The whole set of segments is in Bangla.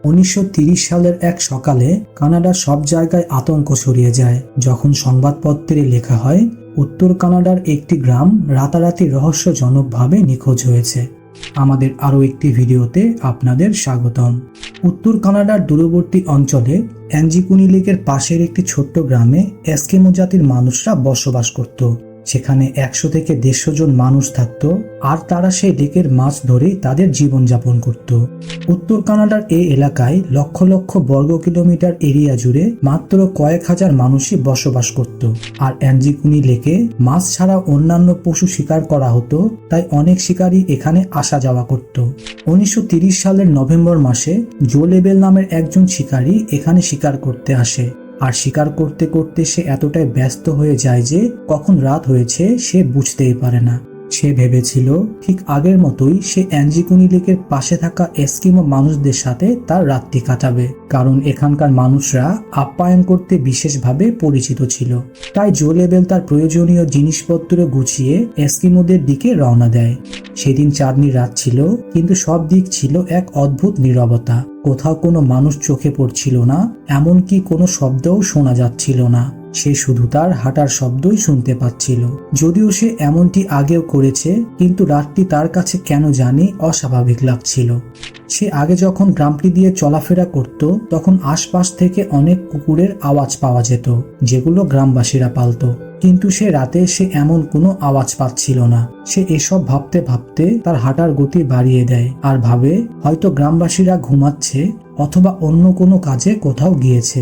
1930 সালের এক সকালে কানাডার সব জায়গায় আতঙ্ক ছড়িয়ে যায় যখন সংবাদপত্রে লেখা হয় উত্তর কানাডার একটি গ্রাম রাতারাতি রহস্যজনকভাবে নিখোঁজ হয়েছে। আমাদের আরও একটি ভিডিওতে আপনাদের স্বাগতম। উত্তর কানাডার দূরবর্তী অঞ্চলে অ্যাঞ্জিকুনি লেকের পাশের একটি ছোট্ট গ্রামে এস্কিমো জাতির মানুষরা বসবাস করত। সেখানে 100 থেকে 150 জন মানুষ থাকত, আর তারা সেই লেকের মাছ ধরে তাদের জীবনযাপন করত। উত্তর কানাডার এই এলাকায় লক্ষ লক্ষ বর্গ কিলোমিটার এরিয়া জুড়ে মাত্র কয়েক হাজার মানুষই বসবাস করত। আর অ্যাঞ্জিকুনি লেকে মাছ ছাড়া অন্যান্য পশু শিকার করা হতো, তাই অনেক শিকারী এখানে আসা যাওয়া করত। 1930 সালের নভেম্বর মাসে জো লেবেল নামের একজন শিকারী এখানে শিকার করতে আসে। আর শিকার করতে করতে সে এতটাই ব্যস্ত হয়ে যায় যে কখন রাত হয়েছে সে বুঝতেই পারে না। সে ভেবেছিল ঠিক আগের মতোই সে অ্যাঞ্জিকুনি লেকের পাশে থাকা এস্কিমো মানুষদের সাথে তার রাতটি কাটাবে, কারণ এখানকার মানুষরা আপ্যায়ন করতে বিশেষভাবে পরিচিত ছিল। তাই জো লেবেল তার প্রয়োজনীয় জিনিসপত্র গুছিয়ে এস্কিমোদের দিকে রওনা দেয়। সেদিন চাঁদনি রাত ছিল, কিন্তু সব দিক ছিল এক অদ্ভুত নীরবতা। কোথাও কোনো মানুষ চোখে পড়ছিল না, এমনকি কোনো শব্দও শোনা যাচ্ছিল না। সে শুধু তার হাঁটার শব্দই শুনতে পাচ্ছিল। যদিও সে এমনটি আগেও করেছে, কিন্তু রাতটি তার কাছে কেন জানি অস্বাভাবিক লাগছিল। সে আগে যখন গ্রামটি দিয়ে চলাফেরা করত তখন আশপাশ থেকে অনেক কুকুরের আওয়াজ পাওয়া যেত, যেগুলো গ্রামবাসীরা পালত। কিন্তু সে রাতে সে এমন কোনো আওয়াজ পাচ্ছিল না। সে এসব ভাবতে ভাবতে তার হাঁটার গতি বাড়িয়ে দেয় আর ভাবে হয়তো গ্রামবাসীরা ঘুমাচ্ছে অথবা অন্য কোনো কাজে কোথাও গিয়েছে।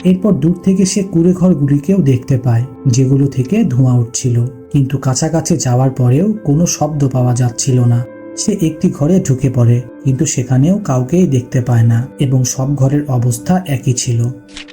এরপর দূর থেকে সে কুঁড়েঘরগুলিকেও দেখতে পায়, যেগুলো থেকে ধোঁয়া উঠছিল, কিন্তু কাছাকাছি যাওয়ার পরেও কোনো শব্দ পাওয়া যাচ্ছিল না। সে একটি ঘরে ঢুকে পড়ে, কিন্তু সেখানেও কাউকেই দেখতে পায় না এবং সব ঘরের অবস্থা একই ছিল।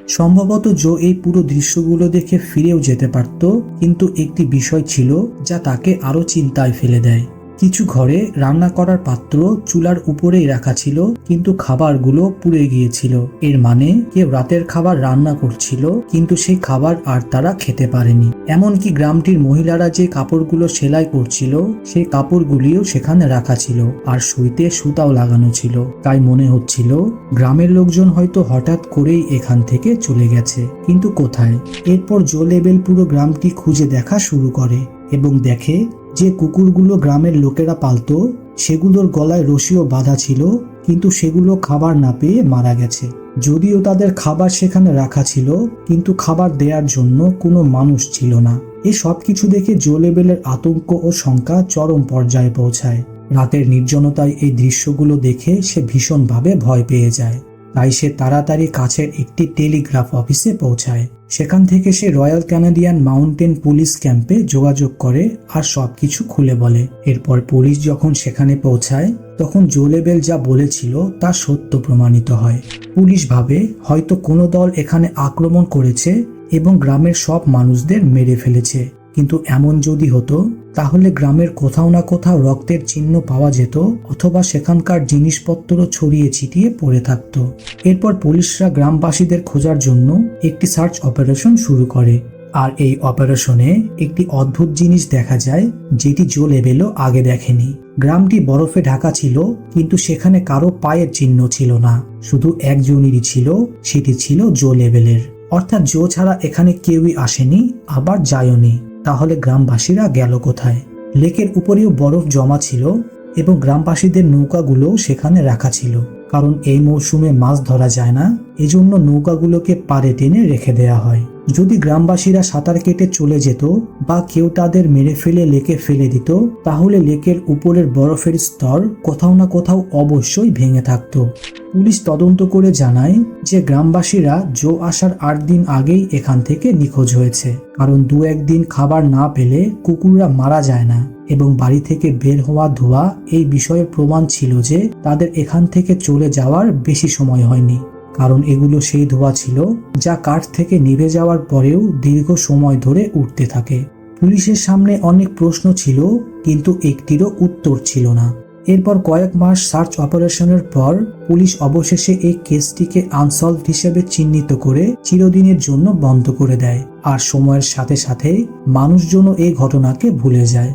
সম্ভবত জো এই পুরো দৃশ্যগুলো দেখে ফিরেও যেতে পারত, কিন্তু একটি বিষয় ছিল যা তাকে আরো চিন্তায় ফেলে দেয়। কিছু ঘরে রান্না করার পাত্র চুলার উপরেই রাখা ছিল, কিন্তু খাবারগুলো পুড়ে গিয়েছিল। এর মানে কেউ রাতের খাবার রান্না করছিল, কিন্তু সেই খাবার আর তারা খেতে পারেনি। এমনকি গ্রামটির মহিলারা যে কাপড়গুলো সেলাই করছিল সেই কাপড়গুলিও সেখানে রাখা ছিল, আর শুইতে সুতাও লাগানো ছিল। তাই মনে হচ্ছিল গ্রামের লোকজন হয়তো হঠাৎ করেই এখান থেকে চলে গেছে, কিন্তু কোথায়? এরপর জো লেবেল পুরো গ্রামটি খুঁজে দেখা শুরু করে এবং দেখে যে কুকুরগুলো গ্রামের লোকেরা পালত সেগুলোর গলায় রশিও বাঁধা ছিল, কিন্তু সেগুলো খাবার না পেয়ে মারা গেছে। যদিও তাদের খাবার সেখানে রাখা ছিল, কিন্তু খাবার দেওয়ার জন্য কোনো মানুষ ছিল না। এই সব কিছু দেখে জো লেবেলের আতঙ্ক ও শঙ্কা চরম পর্যায়ে পৌঁছায়। রাতের নির্জনতায় এই দৃশ্যগুলো দেখে সে ভীষণভাবে ভয় পেয়ে যায়। তাই সে তাড়াতাড়ি কাছের একটি টেলিগ্রাফ অফিসে পৌঁছায়। সেখান থেকে সে রয়্যাল কানাডিয়ান মাউন্টেন পুলিশ ক্যাম্পে যোগাযোগ করে আর সবকিছু খুলে বলে। এরপর পুলিশ যখন সেখানে পৌঁছায় তখন জো লেবেল যা বলেছিল তা সত্য প্রমাণিত হয়। পুলিশ ভাবে হয়তো কোনো দল এখানে আক্রমণ করেছে এবং গ্রামের সব মানুষদের মেরে ফেলেছে। কিন্তু এমন যদি হতো তাহলে গ্রামের কোথাও না কোথাও রক্তের চিহ্ন পাওয়া যেত, অথবা সেখানকার জিনিসপত্র ছড়িয়ে ছিটিয়ে পড়ে থাকত। এরপর পুলিশরা গ্রামবাসীদের খোঁজার জন্য একটি সার্চ অপারেশন শুরু করে। আর এই অপারেশনে একটি অদ্ভুত জিনিস দেখা যায়, যেটি জো লেবেলও আগে দেখেনি। গ্রামটি বরফে ঢাকা ছিল, কিন্তু সেখানে কারো পায়ের চিহ্ন ছিল না। শুধু একজনেরই ছিল, সেটি ছিল জো লেবেলের। অর্থাৎ জো ছাড়া এখানে কেউই আসেনি, আবার যায়ওনি। তাহলে গ্রামবাসীরা গেল কোথায়? লেকের উপরেও বরফ জমা ছিল এবং গ্রামবাসীদের নৌকাগুলোও সেখানে রাখা ছিল, কারণ এই মৌসুমে মাছ ধরা যায় না, এজন্য নৌকাগুলোকে পাড়ে টেনে রেখে দেয়া হয়। যদি গ্রামবাসীরা সাঁতার কেটে চলে যেত বা কেউ তাদের মেরে ফেলে লেকে ফেলে দিত, তাহলে লেকের উপরের বরফের স্তর কোথাও না কোথাও অবশ্যই ভেঙে থাকত। পুলিশ তদন্ত করে জানায় যে গ্রামবাসীরা জো আসার 8 দিন আগেই এখান থেকে নিখোঁজ হয়েছে, কারণ 2-1 দিন খাবার না পেলে কুকুররা মারা যায় না। এবং বাড়ি থেকে বের হওয়া ধোঁয়া এই বিষয়ের প্রমাণ ছিল যে তাদের এখান থেকে চলে যাওয়ার বেশি সময় হয়নি, কারণ এগুলো সেই ধোঁয়া ছিল যা কাঠ থেকে নিভে যাওয়ার পরেও দীর্ঘ সময় ধরে উঠতে থাকে। পুলিশের সামনে অনেক প্রশ্ন ছিল, কিন্তু একটিরও উত্তর ছিল না। এরপর কয়েক মাস সার্চ অপারেশনের পর পুলিশ অবশেষে এই কেসটিকে আনসলভড হিসেবে চিহ্নিত করে চিরদিনের জন্য বন্ধ করে দেয়। আর সময়ের সাথে সাথে মানুষজনও এই ঘটনাকে ভুলে যায়।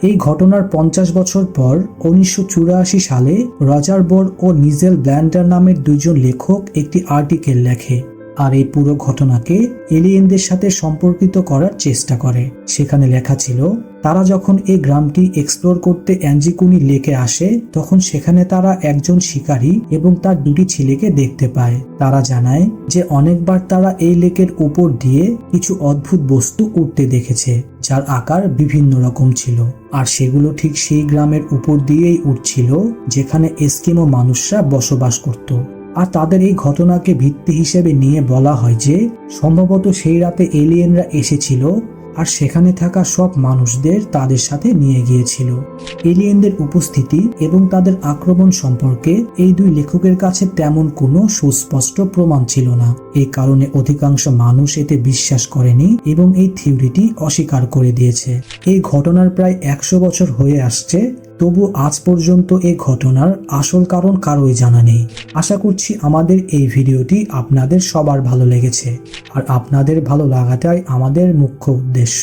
এই ঘটনার 50 বছর পর 1984 সালে রজার বোর ও নিজেল ব্ল্যান্ডার নামের দুইজন লেখক একটি আর্টিকেল লেখে আর এই পুরো ঘটনাকে এলিয়েনদের সাথে সম্পর্কিত করার চেষ্টা করে। সেখানে লেখা ছিল, তারা যখন এই গ্রামটি এক্সপ্লোর করতে অ্যাঞ্জিকুনি লেকে আসে তখন সেখানে তারা একজন শিকারী এবং তার দুটি ছেলেকে দেখতে পায়। তারা জানায় যে অনেকবার তারা এই লেকের উপর দিয়ে কিছু অদ্ভুত বস্তু উঠতে দেখেছে যার আকার বিভিন্ন রকম ছিল, আর সেগুলো ঠিক সেই গ্রামের উপর দিয়েই উঠছিল যেখানে এস্কিমো মানুষরা বসবাস করত। আর তাদের এই ঘটনাকে ভিত্তি হিসেবে নিয়ে বলা হয় যে সম্ভবত সেই রাতে এলিয়েনরা এসেছিল আর সেখানে থাকা সব মানুষদের তাদের সাথে নিয়ে গিয়েছিল। এলিয়েনদের উপস্থিতি এবং তাদের আক্রমণ সম্পর্কে এই দুই লেখকের কাছে তেমন কোনো সুস্পষ্ট প্রমাণ ছিল না। এই কারণে অধিকাংশ মানুষ এতে বিশ্বাস করেনি এবং এই থিওরিটি অস্বীকার করে দিয়েছে। এই ঘটনার প্রায় 100 বছর হয়ে আসছে, তবু আজ পর্যন্ত এই ঘটনার আসল কারণ কারোই জানা নেই। আশা করছি আমাদের এই ভিডিওটি আপনাদের সবার ভালো লেগেছে, আর আপনাদের ভালো লাগাটাই আমাদের মুখ্য উদ্দেশ্য।